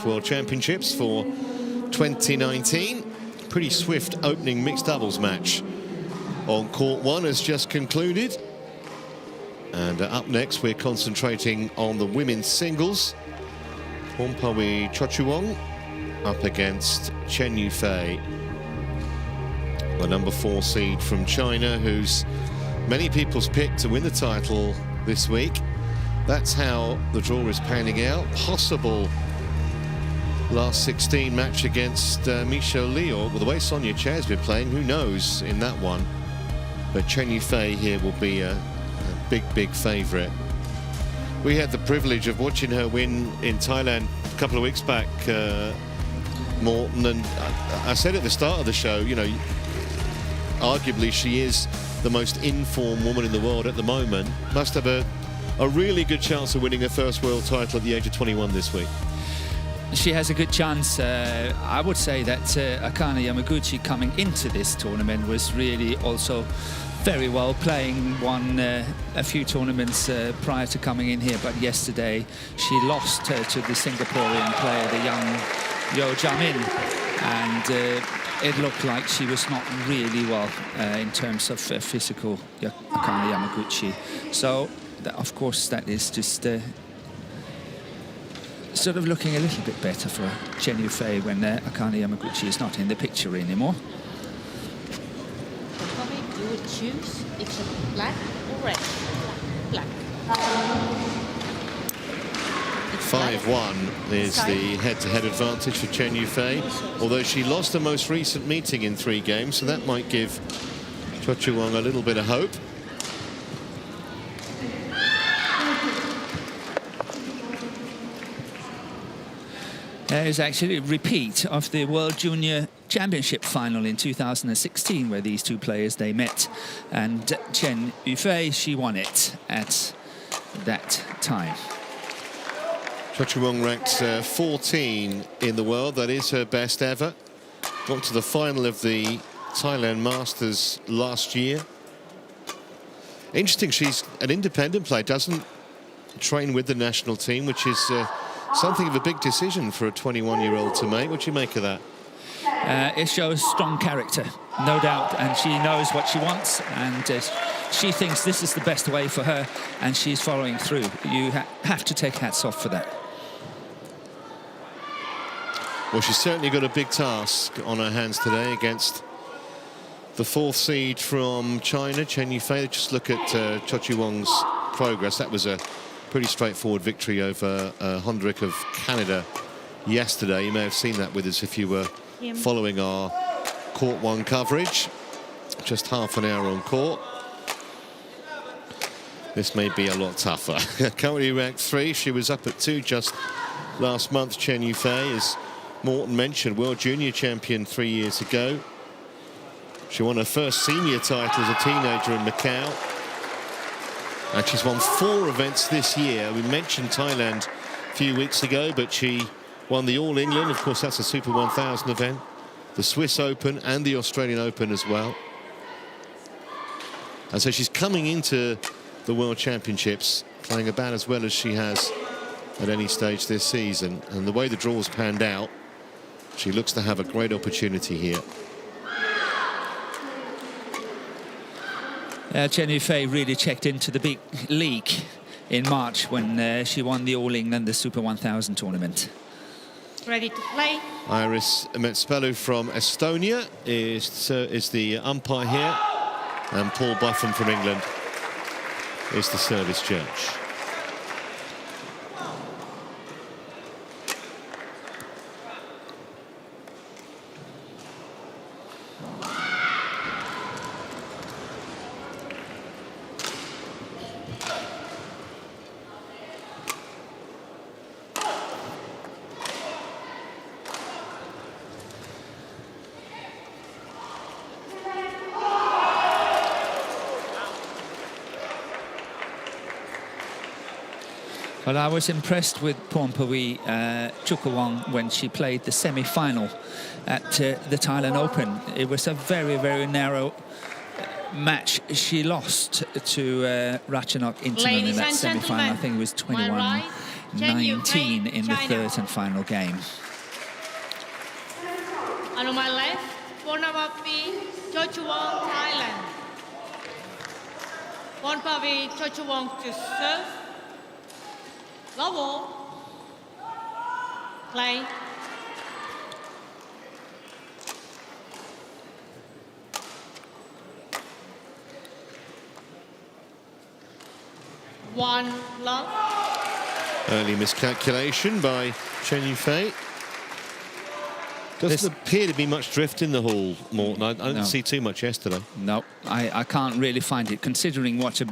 World Championships for 2019. Pretty swift opening mixed doubles match on court one has just concluded. And up next, we're concentrating on the women's singles. Pornpawee CHOCHUWONG up against Chen Yufei, the number 4 seed from China, who's many people's pick to win the title this week. That's how the draw is panning out. Possible last 16 match against Michelle Liu. Well, the way Sonia Chair's been playing, who knows in that one. But Chen Yufei here will be a big favourite. We had the privilege of watching her win in Thailand a couple of weeks back, Morten, and I said at the start of the show, you know, arguably she is the most in-form woman in the world at the moment. Must have a really good chance of winning her first world title at the age of 21 this week. She has a good chance. I would say that Akane Yamaguchi coming into this tournament was really also very well playing, won a few tournaments prior to coming in here, but yesterday she lost to the Singaporean player, the young Yo Jamin, and it looked like she was not really well in terms of physical, Akane Yamaguchi. So, of course, that is just sort of looking a little bit better for Chen Yufei when Akane Yamaguchi is not in the picture anymore. You would choose it's black or red? Black. 5-1 is the head-to-head advantage for Chen Yufei, although she lost the most recent meeting in 3 games, so that might give CHOCHUWONG a little bit of hope. There is actually a repeat of the World Junior Championship final in 2016, where these two players, they met, and Chen Yufei, she won it at that time. CHOCHUWONG ranked 14 in the world. That is her best ever. Got to the final of the Thailand Masters last year. Interesting, she's an independent player, doesn't train with the national team, which is something of a big decision for a 21-year-old to make. What do you make of that? It shows strong character, no doubt, and she knows what she wants, and she thinks this is the best way for her, and she's following through. You have to take hats off for that. Well, she's certainly got a big task on her hands today against the 4th seed from China, Chen Yufei. Just look at CHOCHUWONG's progress. That was a pretty straightforward victory over Hondrik of Canada yesterday. You may have seen that with us if you were following our Court 1 coverage. Just half an hour on court. This may be a lot tougher. Currently ranked 3. She was up at 2 just last month. Chen Yufei, as Morten mentioned, World Junior Champion 3 years ago. She won her first senior title as a teenager in Macau. And she's won 4 events this year. We mentioned Thailand a few weeks ago, but she won the All England. Of course, that's a Super 1000 event. The Swiss Open and the Australian Open as well. And so she's coming into the World Championships playing about as well as she has at any stage this season. And the way the draw's panned out, she looks to have a great opportunity here. Chen Yufei really checked into the big league in March when she won the All England, the Super 1000 tournament. Ready to play? Iris Metspelu from Estonia is the umpire here, and Paul Buffon from England is the service judge. Well, I was impressed with Pornpawee CHOCHUWONG when she played the semi-final at the Thailand Open. It was a very narrow match. She lost to Ratchanok Intanon in that semi-final. I think it was 21-19 19 in the third and final game. And on my left, Pornpawee CHOCHUWONG, Thailand. Pornpawee CHOCHUWONG to serve. Love all. Play. One love. Early miscalculation by Chen Yufei. Doesn't appear to be much drift in the hall, Morton. I didn't see too much yesterday. No, I can't really find it, considering what a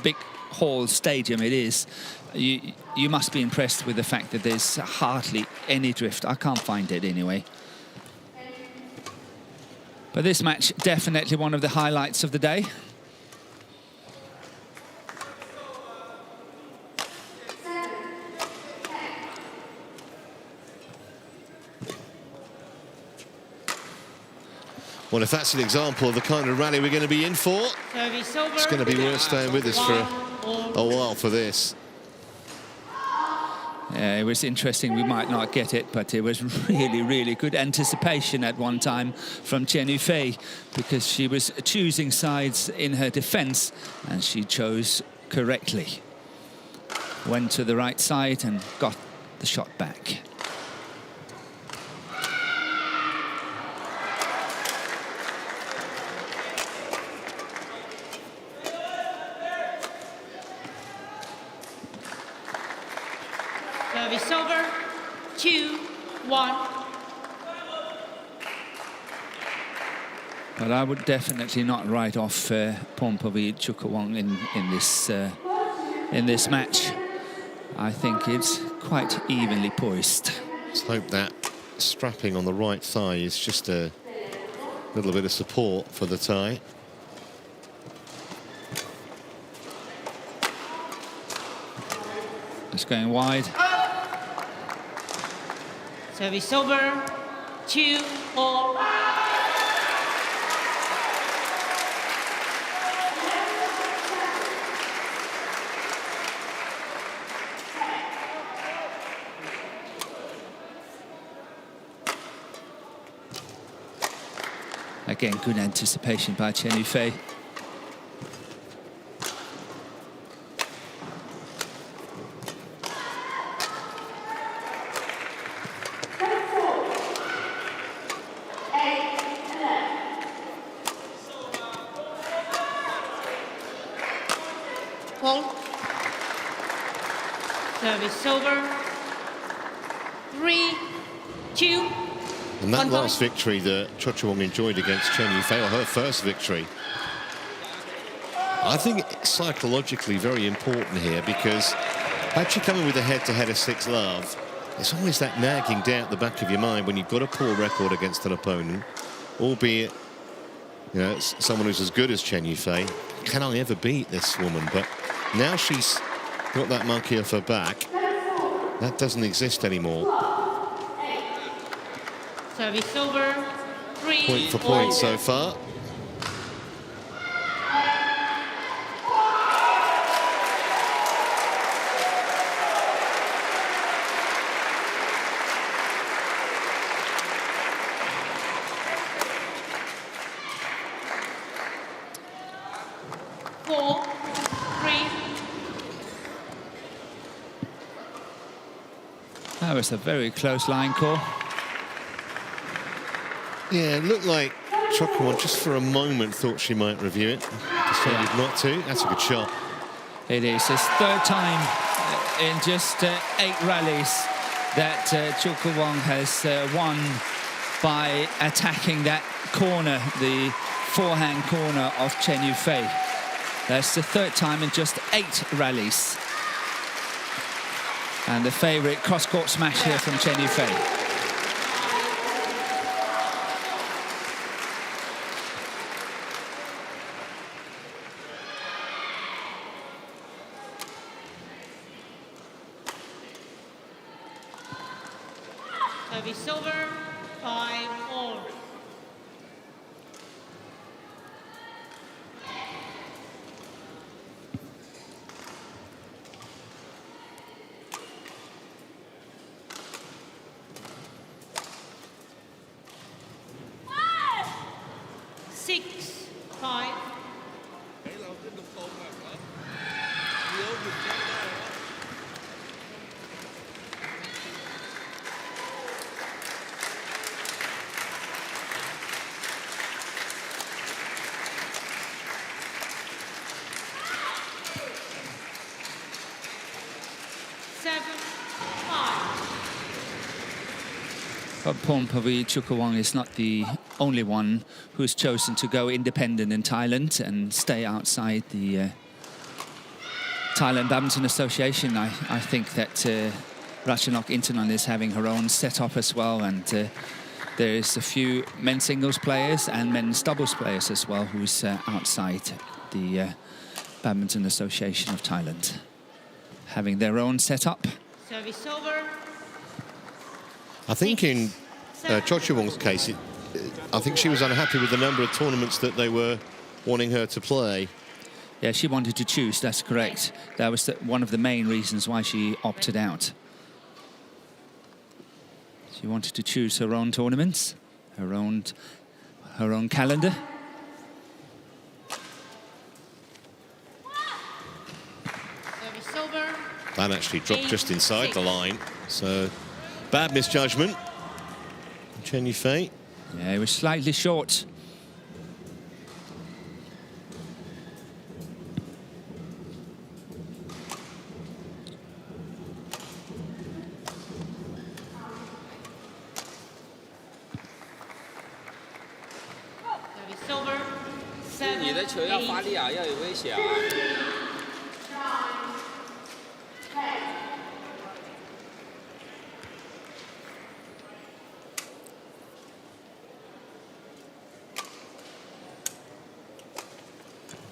big hall stadium it is. You must be impressed with the fact that there's hardly any drift. I can't find it anyway. But this match, definitely one of the highlights of the day. Well, if that's an example of the kind of rally we're going to be in for, it's going to be worth staying with us for a while for this. Yeah, it was interesting. We might not get it, but it was really, really good anticipation at one time from Chen Yufei, because she was choosing sides in her defense, and she chose correctly. Went to the right side and got the shot back. Service over, 2-1. But I would definitely not write off Pornpawee CHOCHUWONG in this match. I think it's quite evenly poised. Let's hope that strapping on the right thigh is just a little bit of support for the tie. It's going wide. Service over, 2-4. Again, good anticipation by Chen Yufei. Service over, 3-2. And that last victory that CHOCHUWONG enjoyed against Chen Yufei, or her first victory, I think it's psychologically very important here, because had she come in with a head-to-head of 6-love, there's always that nagging doubt at the back of your mind when you've got a poor record against an opponent, albeit, you know, it's someone who's as good as Chen Yufei. Can I ever beat this woman? But now she's got that monkey off her back. That doesn't exist anymore. Service over, 3-4. Point for point so far. That was a very close line call. Yeah, it looked like CHOCHUWONG just for a moment thought she might review it. Decided not to. That's a good shot. It is. It's third time in just 8 rallies that CHOCHUWONG has won by attacking that corner, the forehand corner of Chen Yufei. That's the third time in just 8 rallies. And the favourite cross-court smash here from Chen Yufei. Service over, 5-4. 7-5. But Pornpawee CHOCHUWONG is not the only one who's chosen to go independent in Thailand and stay outside the Thailand Badminton Association. I think that Ratchanok Intanon is having her own setup as well, and there's a few men's singles players and men's doubles players as well who's outside the Badminton Association of Thailand, having their own setup. Service over. I think in CHOCHUWONG's case, I think she was unhappy with the number of tournaments that they were wanting her to play. Yeah, she wanted to choose, that's correct. That was one of the main reasons why she opted out. She wanted to choose her own tournaments, her own calendar. Service over. That actually dropped just inside the line. So, bad misjudgment. Chen Yufei. Yeah, it was slightly short. Service over. 7-8. 你的球要发力啊，要有威胁啊。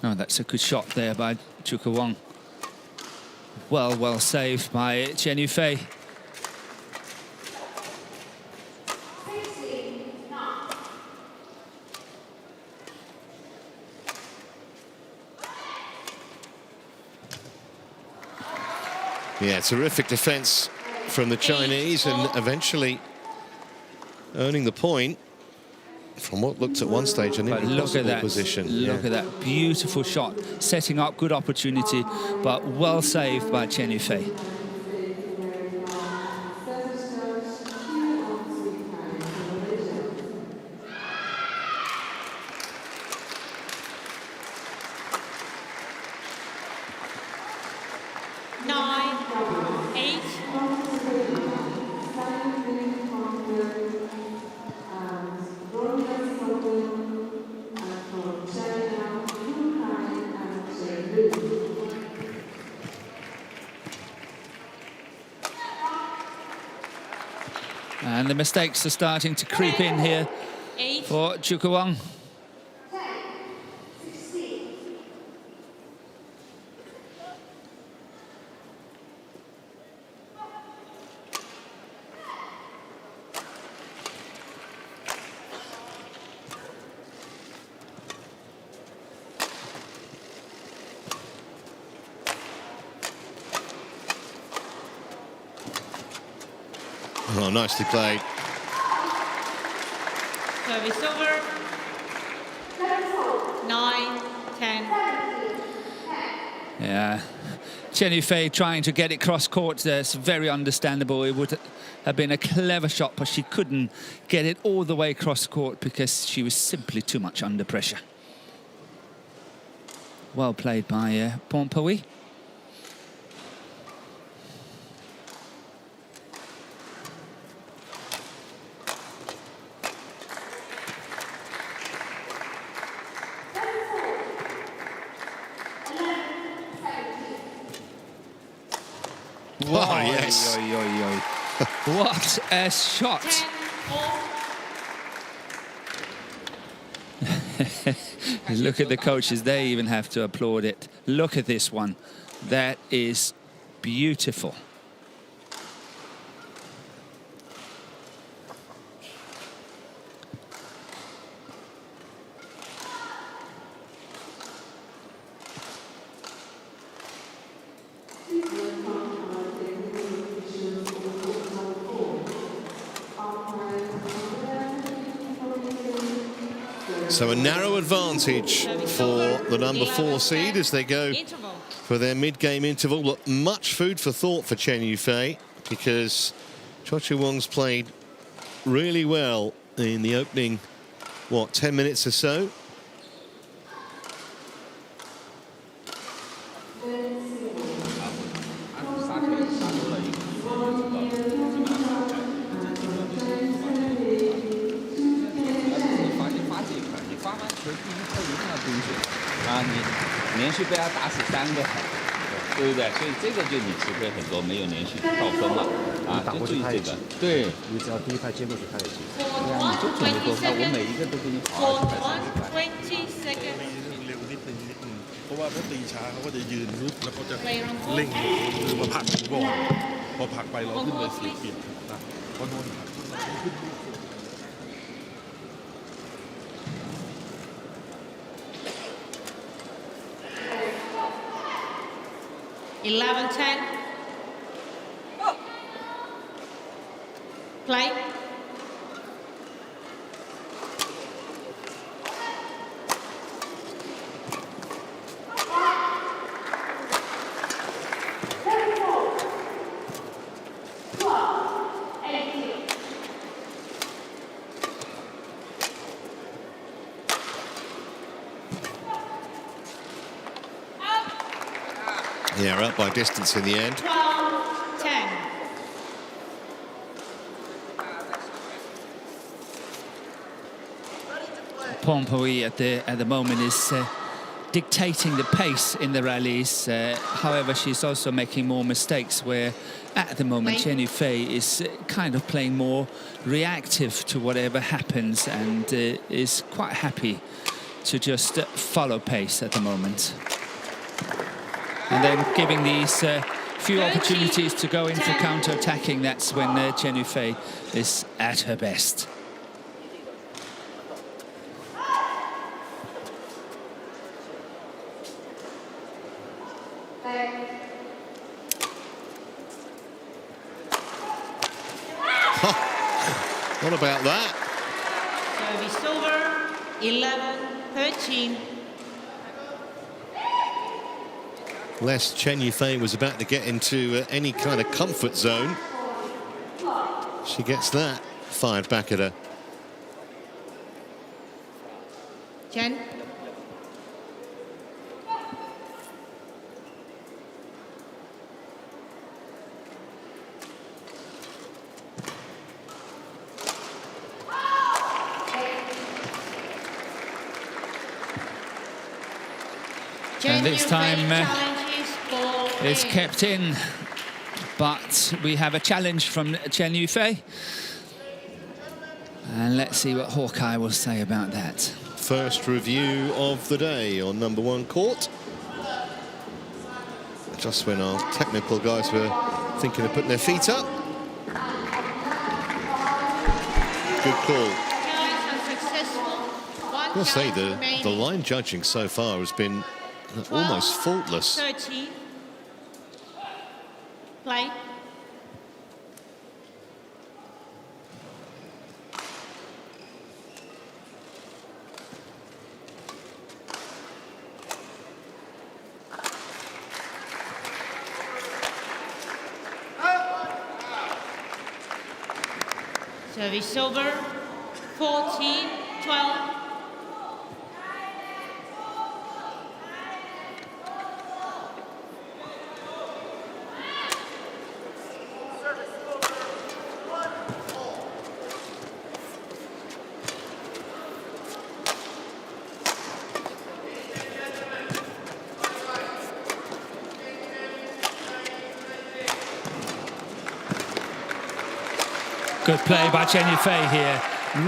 Oh, that's a good shot there by CHOCHUWONG. Well saved by CHEN Yufei. Yeah, terrific defence from the Chinese, and eventually earning the point from what looked at one stage an impossible position. Look at that beautiful shot, setting up good opportunity, but well saved by CHEN Yufei. And the mistakes are starting to creep in here for CHOCHUWONG. Oh, nicely played. Service over. 9-10. Yeah, CHEN Yufei trying to get it cross court. That's very understandable. It would have been a clever shot, but she couldn't get it all the way cross court because she was simply too much under pressure. Well played by Pornpawee. Oh, yes. Oy, oy, oy. What a shot. 10-4. Look at the coaches, they even have to applaud it. Look at this one. That is beautiful. So a narrow advantage for the number 4 seed as they go for their mid-game interval. But much food for thought for CHEN Yufei, because CHOCHUWONG's played really well in the opening, 10 minutes or so. 连续被他打死3个，对不对？所以这个就你吃亏很多，没有连续到分嘛，啊，就注意这个。对，你只要第一拍接过去，他也接。对啊，你就准备多拍，我每一个都给你跑20拍30拍。20 seconds. เร็วนิดนึงเพราะว่าถ้าตีช้าเขาก็จะยืนรึบแล้วก็จะเร่งคือมาผลักก่อนพอผลักไปเราขึ้นไปเสียเปรียบนะเพราะโดนผลักขึ้น 11-10. Play. Yeah, up by distance in the end. 12-10. Pornpawee at the moment is dictating the pace in the rallies. However, she's also making more mistakes where at the moment Chen Yufei is kind of playing more reactive to whatever happens and is quite happy to just follow pace at the moment. And then giving these few opportunities to go in for counter-attacking, that's when Chen Yufei is at her best. What about that? Service over. 11-13. Lest Chen Yufei was about to get into any kind of comfort zone, she gets that fired back at her. Chen. And this time it's it's kept in, but we have a challenge from Chen Yufei. And let's see what Hawkeye will say about that. First review of the day on number 1 court. Just when our technical guys were thinking of putting their feet up. Good call. I'll say the line judging so far has been almost faultless. 13. Play. Service over. 14-12. Good play by Chen Yufei here,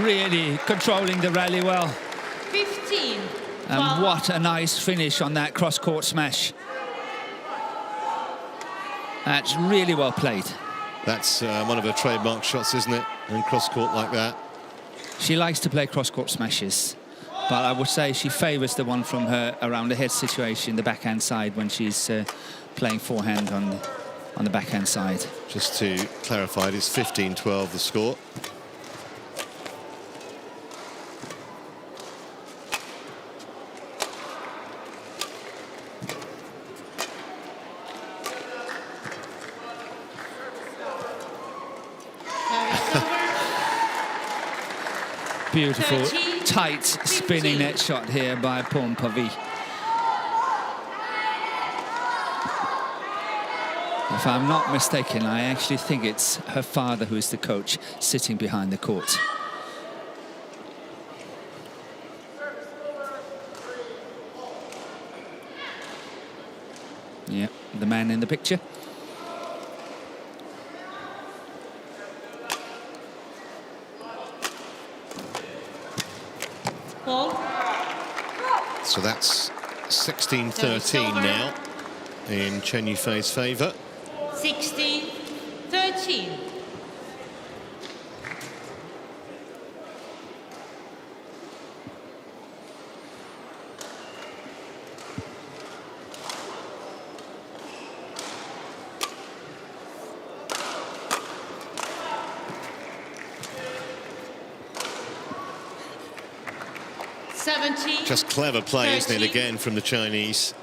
really controlling the rally well. 15. And what a nice finish on that cross-court smash. That's really well played. That's one of her trademark shots, isn't it? In cross-court like that. She likes to play cross-court smashes, but I would say she favours the one from her around the head situation, the backhand side, when she's playing forehand on the backhand side. Just to clarify, it is 15-12 the score. Beautiful, 13, tight spinning 15. net shot here by Pornpawee. If I'm not mistaken, I actually think it's her father who is the coach sitting behind the court. Yeah, the man in the picture. So that's 16-13 now in Chen Yufei's favour. 16-13. Just clever play, isn't it, again, from the Chinese?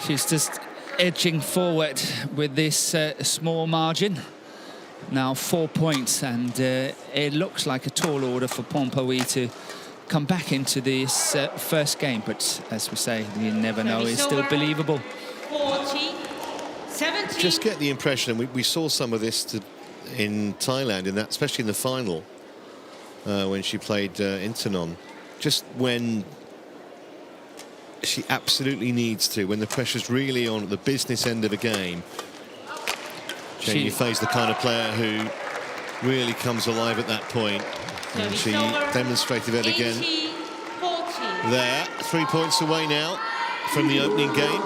She's just edging forward with this small margin. Now 4 points, and it looks like a tall order for Pornpawee to come back into this first game. But as we say, you never know. It's still believable. 40-17. Just get the impression, and we saw some of this in Thailand, in that, especially in the final, when she played Intanon. Just when she absolutely needs to, when the pressure's really on at the business end of a game, Chen Yufei's the kind of player who really comes alive at that point. And she demonstrated it again. 80-40. There, 3 points away now from the opening game.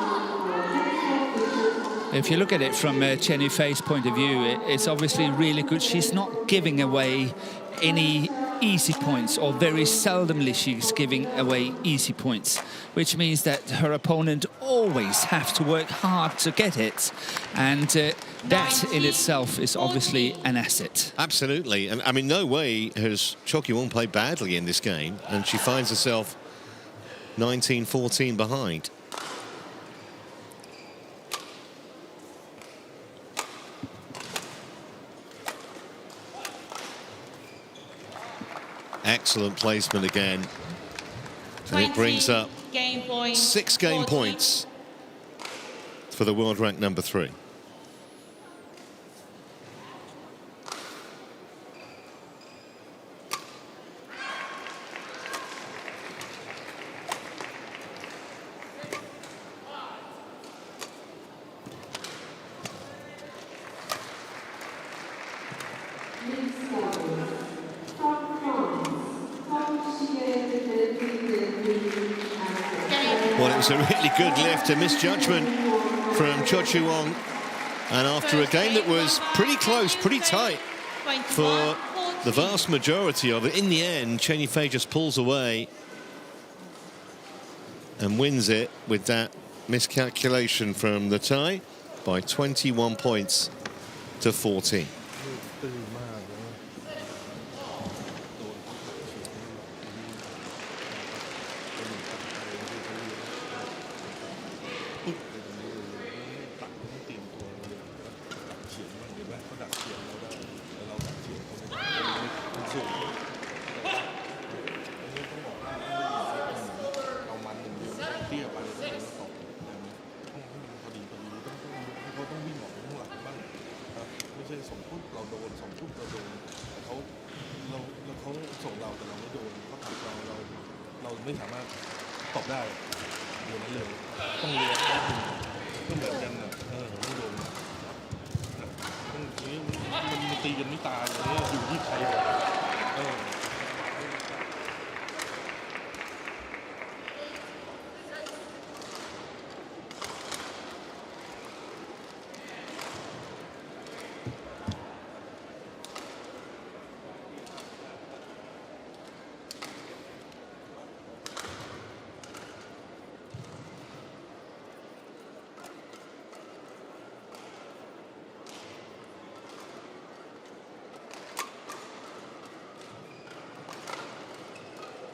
If you look at it from Chen Yufei's point of view, it's obviously really good. She's not giving away any easy points, or very seldomly she's giving away easy points, which means that her opponent always have to work hard to get it, and that in itself is obviously an asset. Absolutely, and I mean, no way has CHOCHUWONG played badly in this game, and she finds herself 19-14 behind. Excellent placement again. And it brings up 6 game points for the world rank number 3. Well, it was a really good lift, a misjudgment from CHOCHUWONG, and after a game that was pretty close, pretty tight for the vast majority of it, in the end, Chen Yufei just pulls away and wins it with that miscalculation from the Thai by 21 points to 14.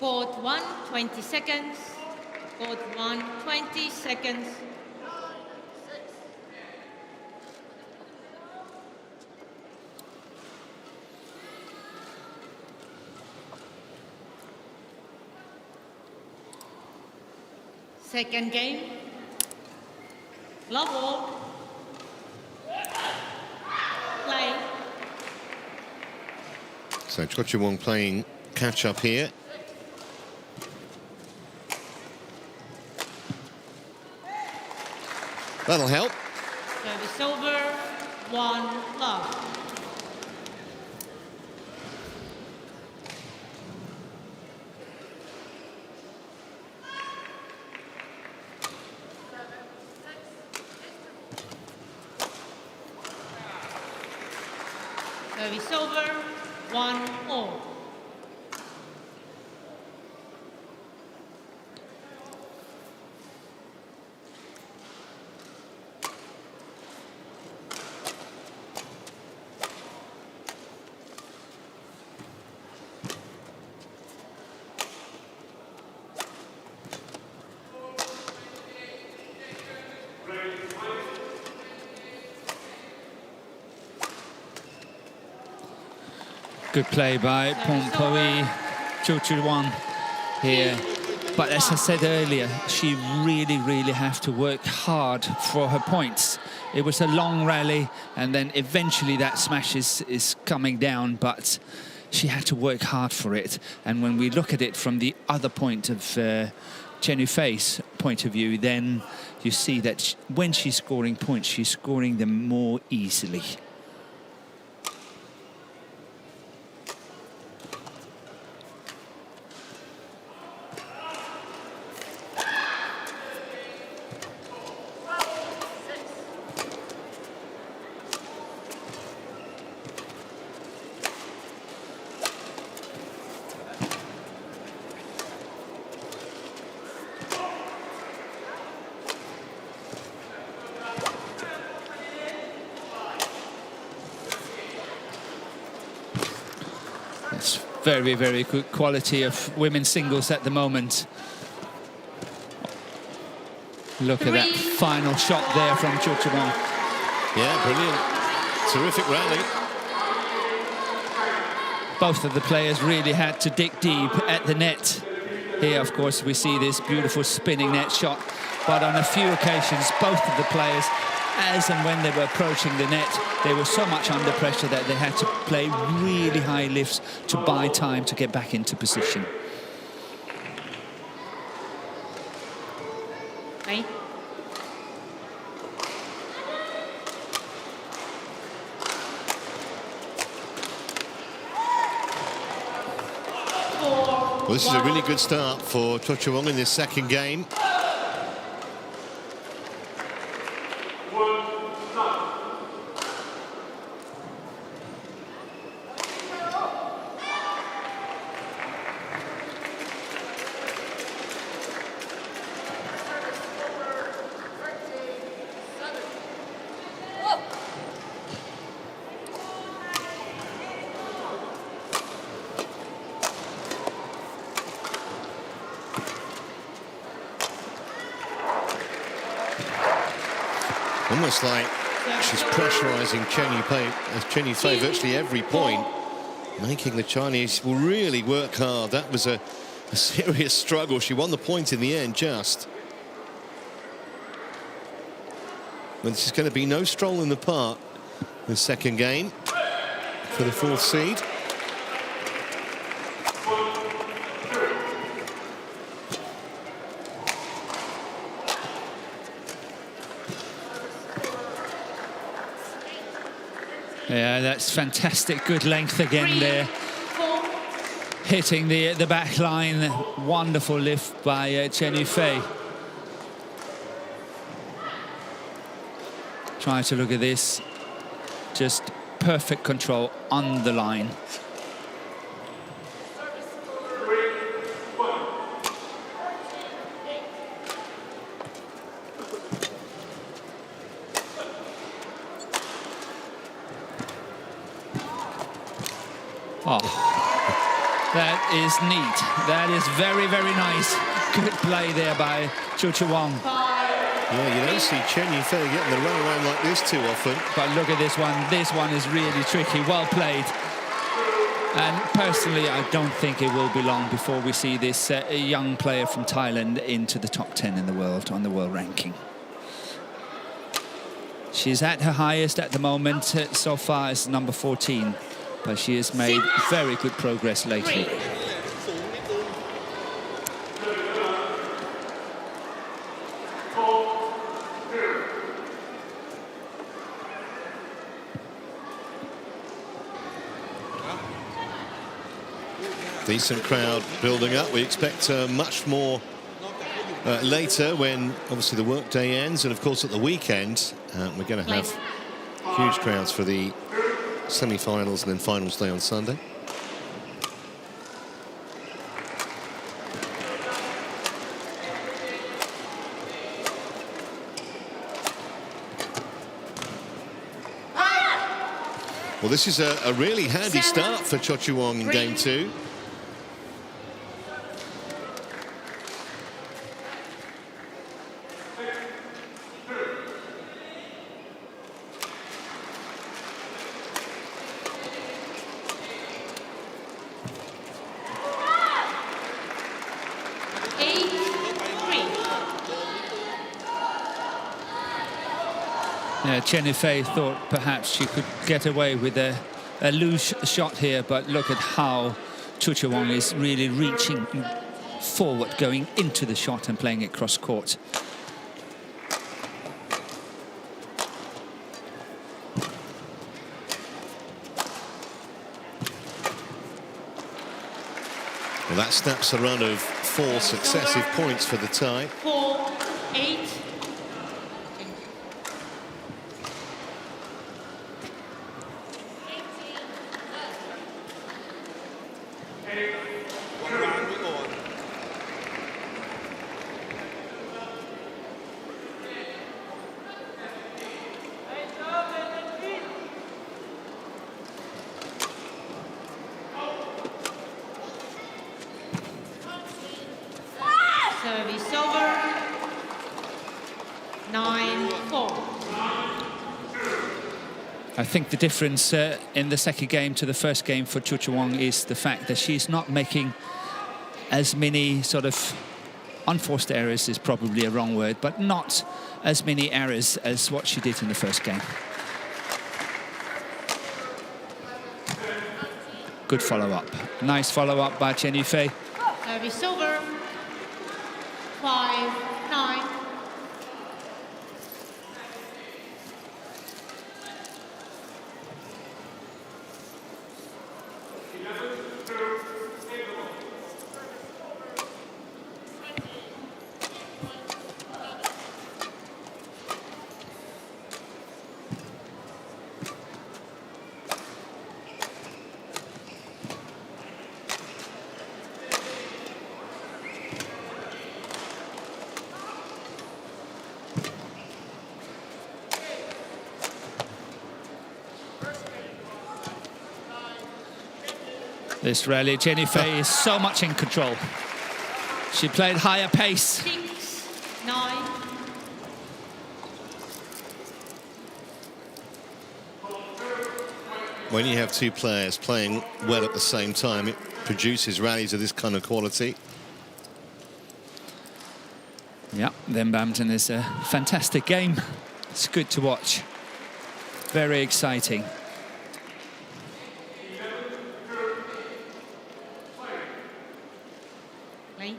Court 1, 20 seconds. Court 1, 20 seconds. Second game. Love ball. Play. So CHOCHUWONG playing catch up here. That'll help. Service over, 1 love. Service over, 1 all. Good play by Pornpawee CHOCHUWONG here. But as I said earlier, she really have to work hard for her points. It was a long rally, and then eventually that smash is coming down, but she had to work hard for it. And when we look at it from the other point of Chen Yufei's point of view, then you see that when she's scoring points, she's scoring them more easily. Very good quality of women's singles at the moment. Look at that final shot there from CHOCHUWONG. Yeah, brilliant. Terrific rally. Both of the players really had to dig deep at the net. Here, of course, we see this beautiful spinning net shot. But on a few occasions, both of the players, as and when they were approaching the net, they were so much under pressure that they had to play really high lifts to buy time to get back into position. Right. Well, this is a really good start for CHOCHUWONG in this second game. Almost like she's pressurising Chen Yufei virtually every point, making the Chinese will really work hard. That was a serious struggle. She won the point in the end, just. But this is going to be no stroll in the park, the second game for the 4th seed. Yeah, that's fantastic. Good length again there. Hitting the back line. Wonderful lift by Chen Yufei. Try to look at this. Just perfect control on the line. Oh, that is neat. That is very nice. Good play there by CHOCHUWONG. Yeah, you don't see Chen Yufei getting the run around like this too often. But look at this one. This one is really tricky. Well played. And personally, I don't think it will be long before we see this young player from Thailand into the top 10 in the world, on the world ranking. She's at her highest at the moment so far as number 14. But she has made very good progress lately. Decent crowd building up. We expect much more later when obviously the workday ends, and of course at the weekend we're going to have huge crowds for the semi-finals and then finals day on Sunday. Well, this is a really handy start for CHOCHUWONG in game 2. Chen thought perhaps she could get away with a loose shot here, but look at how CHOCHUWONG is really reaching forward, going into the shot and playing it cross court. Well, that snaps a run of 4 successive points for the tie. 4-8. Service over. 9-4. I think the difference in the second game to the first game for CHOCHUWONG is the fact that she's not making as many sort of unforced errors, is probably a wrong word, but not as many errors as what she did in the first game. Good follow-up. Nice follow-up by Chen Yufei. Service over. 5-9. This rally, Chen Yufei is so much in control. She played higher pace. 6-9. When you have 2 players playing well at the same time, it produces rallies of this kind of quality. Yeah, then badminton is a fantastic game. It's good to watch. Very exciting. Lane.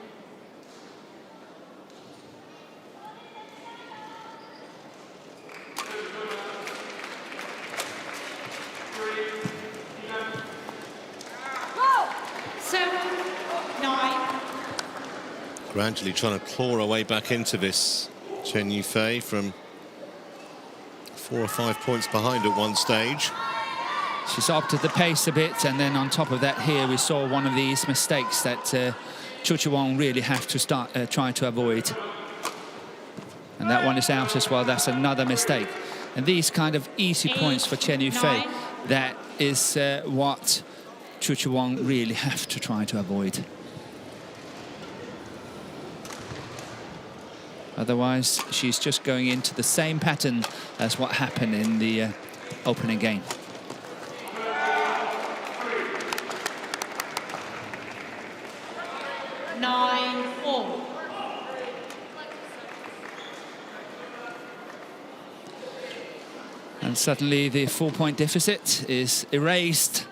Gradually trying to claw her way back into this, Chen Yufei, from 4 or 5 points behind at one stage. She's upped the pace a bit, and then on top of that here we saw one of these mistakes that CHOCHUWONG really have to start trying to avoid. And that one is out as well. That's another mistake. And these kind of easy points for Chen Yufei, that is what CHOCHUWONG really have to try to avoid. Otherwise, she's just going into the same pattern as what happened in the opening game. And suddenly the 4-point deficit is erased,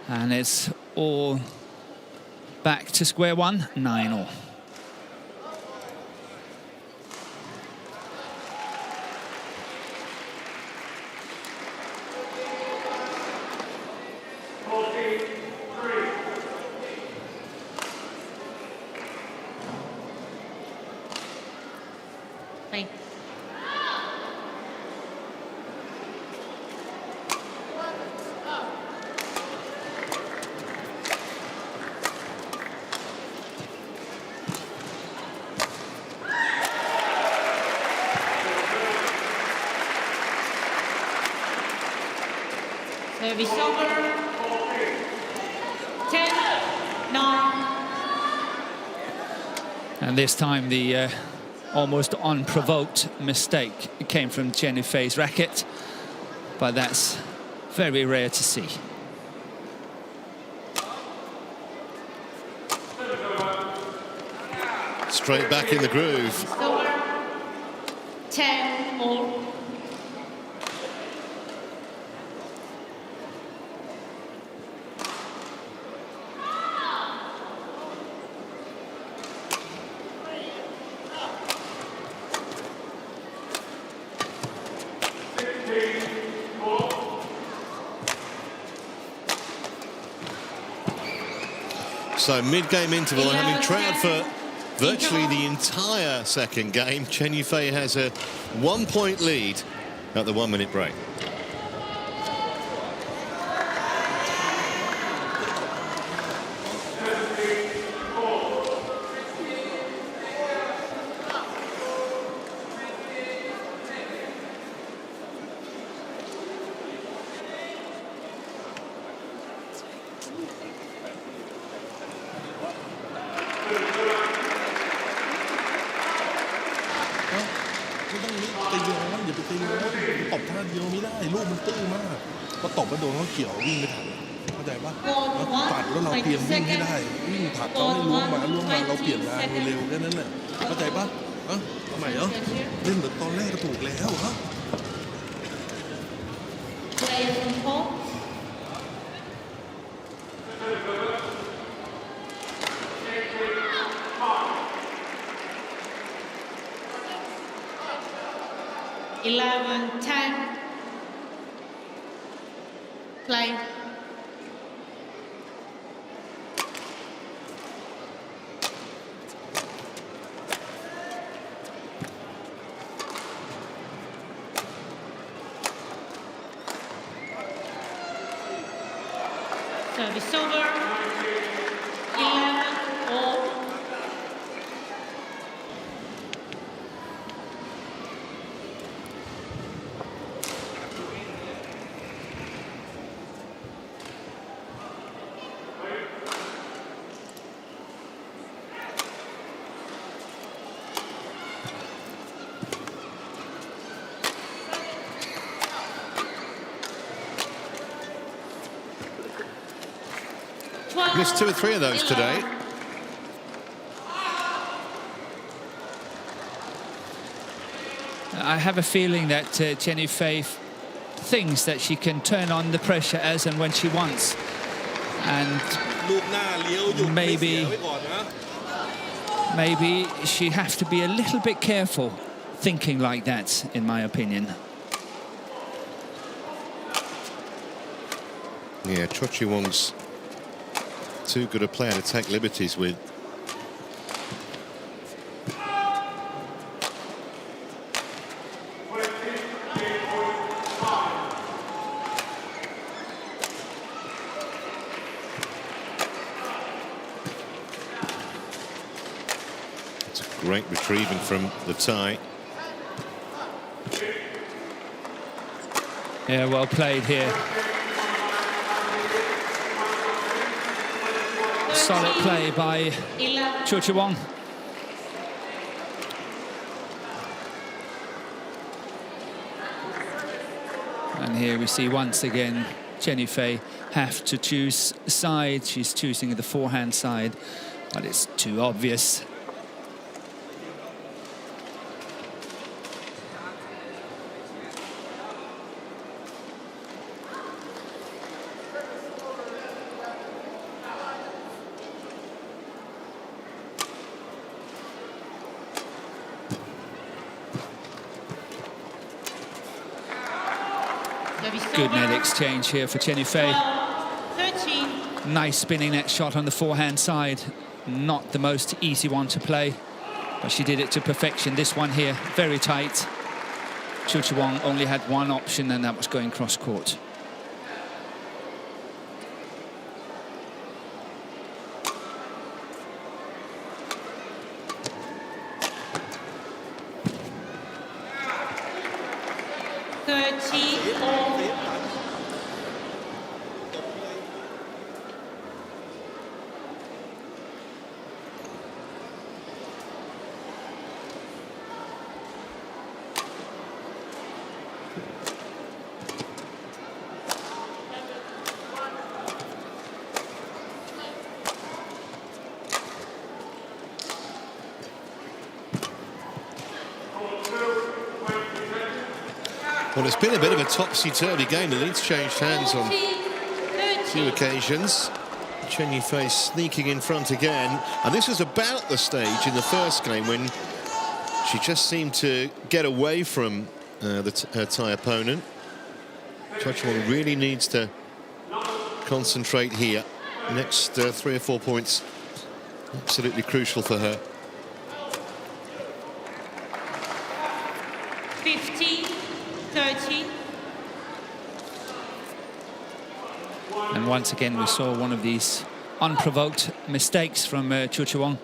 and it's all back to square one, 9-all. Service over. 10-9. And this time the almost unprovoked mistake came from Chen Yufei's racket, but that's very rare to see. Straight back in the groove. 10-all. So mid-game interval, and having trailed for virtually the entire second game, Chen Yufei has a 1-point lead at the 1-minute break. Play. Service over. 11-all. Missed 2 or 3 of those today. I have a feeling that Chen Yufei thinks that she can turn on the pressure as and when she wants, and maybe she has to be a little bit careful thinking like that, in my opinion. Yeah, CHOCHUWONG's too good a player to take liberties with. It's a great retrieving from the tie. Yeah, well played here. Solid play by CHOCHUWONG. And here we see once again Chen Yufei have to choose side. She's choosing the forehand side, but it's too obvious. Good net exchange here for Chen Yufei. 13. Nice spinning net shot on the forehand side. Not the most easy one to play, but she did it to perfection. This one here, very tight. CHOCHUWONG only had one option, and that was going cross court. Well, it's been a bit of a topsy-turvy game. The lead's changed hands on a few occasions. Chen Yifei sneaking in front again. And this was about the stage in the first game when she just seemed to get away from her Thai opponent. CHOCHUWONG really needs to concentrate here. Next 3 or 4 points, absolutely crucial for her. 15-13. And once again, we saw one of these unprovoked mistakes from CHOCHUWONG.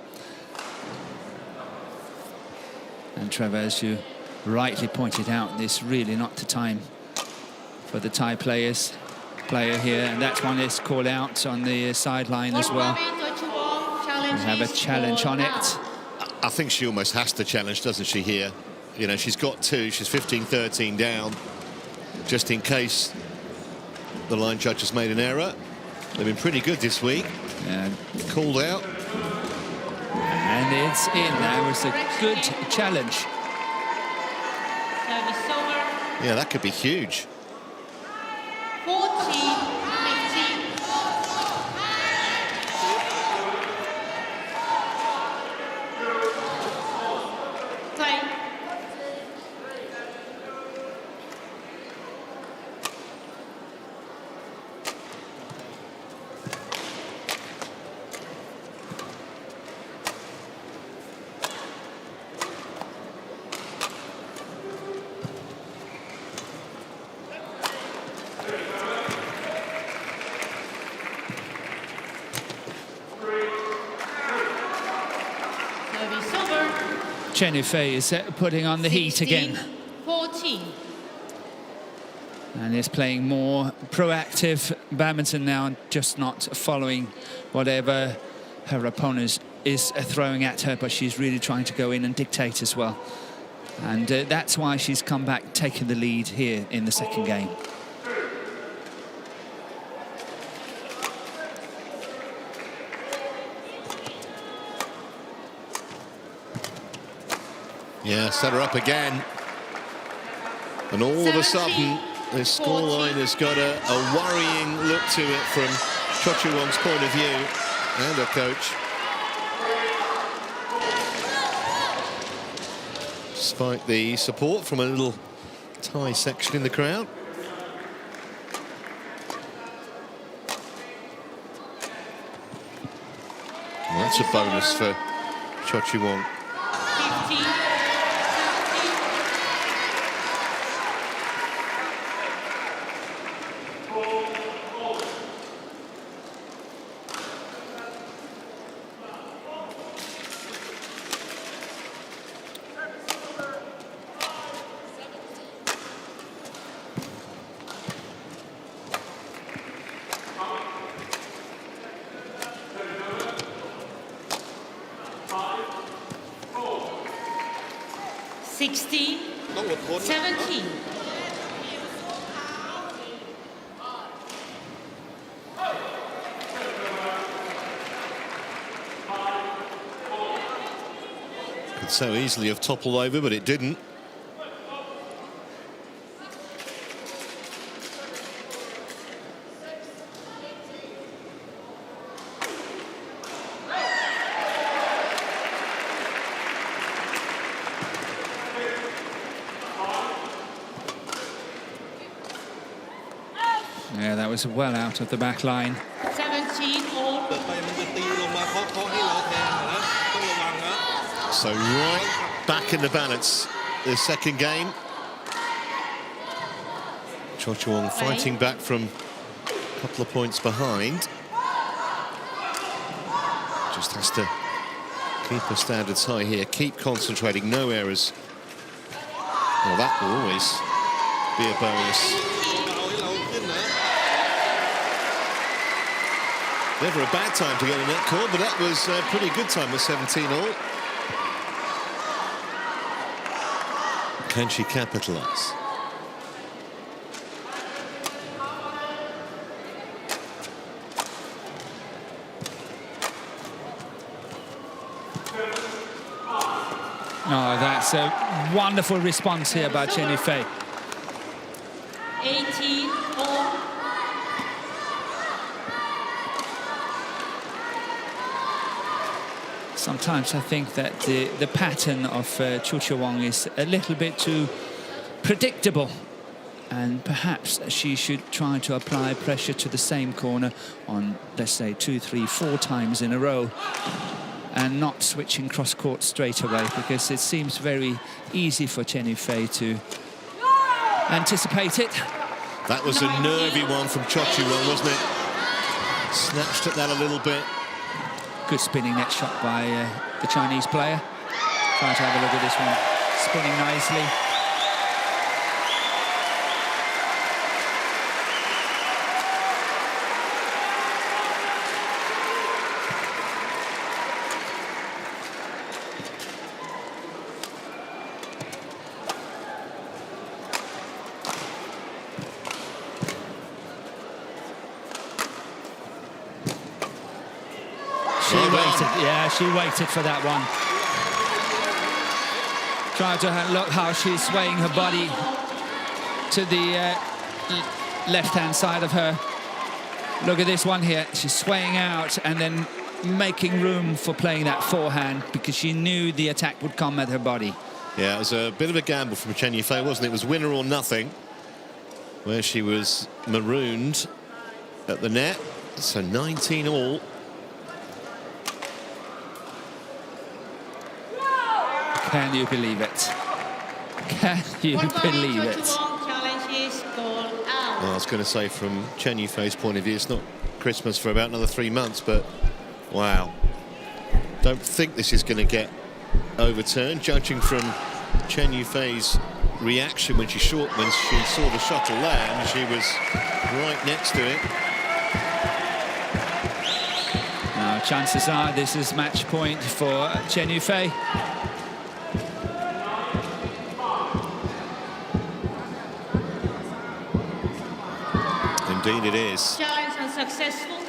And Trevor, as you rightly pointed out, this really not the time for the Thai player here, and that's one is called out on the sideline as well. We have a challenge on it. I think she almost has to challenge, doesn't she, here? You know, she's got 2, she's 15-13 down, just in case the line judge has made an error. They've been pretty good this week. And called out. And it's in. That was a good challenge. Service over. Yeah, that could be huge. 14-15. Play. Service over. Chen Yifei is putting on the heat again. 14. And is playing more proactive badminton now, and just not following whatever her opponent is throwing at her, but she's really trying to go in and dictate as well. And that's why she's come back, taking the lead here in the second game. Yeah, set her up again. And all of a sudden, this scoreline has got a worrying look to it from CHOCHUWONG's point of view and her coach. Despite the support from a little Thai section in the crowd. Well, that's a bonus for CHOCHUWONG. 15. 16, 17. Could so easily have toppled over, but it didn't. Yeah, that was well out of the back line. 17 all. So right back in the balance, the second game. CHOCHUWONG fighting back from a couple of points behind. Just has to keep her standards high here, keep concentrating, no errors. Well, that will always be a bonus. Never a bad time to get a net call, but that was a pretty good time with 17 all. Can she capitalise? Oh, that's a wonderful response here by Chen Yifei. 18 all. Sometimes I think that the pattern of CHOCHUWONG is a little bit too predictable, and perhaps she should try to apply pressure to the same corner on, let's say, 2, 3, 4 times in a row, and not switching cross-court straight away, because it seems very easy for Chen Yufei to anticipate it. That was a nervy one from CHOCHUWONG, wasn't it? Snatched at that a little bit. Good spinning net shot by the Chinese player. Try to have a look at this one. Spinning nicely. She waited for that one. Try to look how she's swaying her body to the left-hand side of her. Look at this one here. She's swaying out and then making room for playing that forehand, because she knew the attack would come at her body. Yeah, it was a bit of a gamble from Chen Yufei, wasn't it? It was winner or nothing, where she was marooned at the net. So 19 all. Can you believe it? Can you believe it? Well, I was going to say, from Chen Yufei's point of view, it's not Christmas for about another 3 months, but wow. Don't think this is going to get overturned, judging from Chen Yufei's reaction when she saw the shuttle land. She was right next to it. Now, chances are this is match point for Chen Yufei. Indeed it is. Challenge unsuccessful.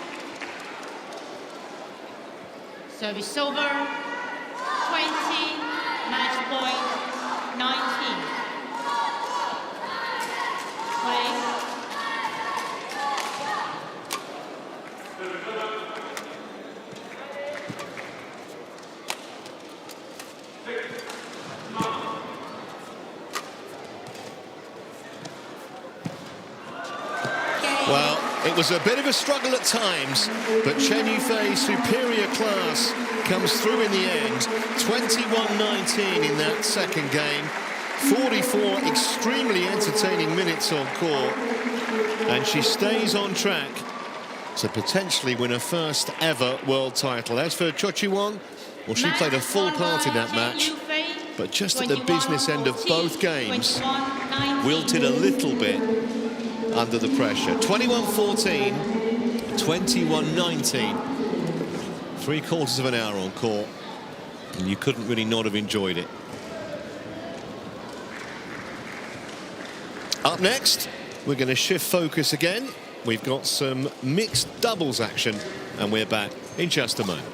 Service over. 20, match point 19. Play. Well, it was a bit of a struggle at times, but Chen Yufei's superior class comes through in the end. 21-19 in that second game. 44 extremely entertaining minutes on court. And she stays on track to potentially win her first ever world title. As for CHOCHUWONG, well, she played a full part in that match, but just at the business end of both games, wilted a little bit under the pressure. 21-14, 21-19. 3/4 of an hour on court, and you couldn't really not have enjoyed it. Up next, we're going to shift focus again. We've got some mixed doubles action, and we're back in just a moment.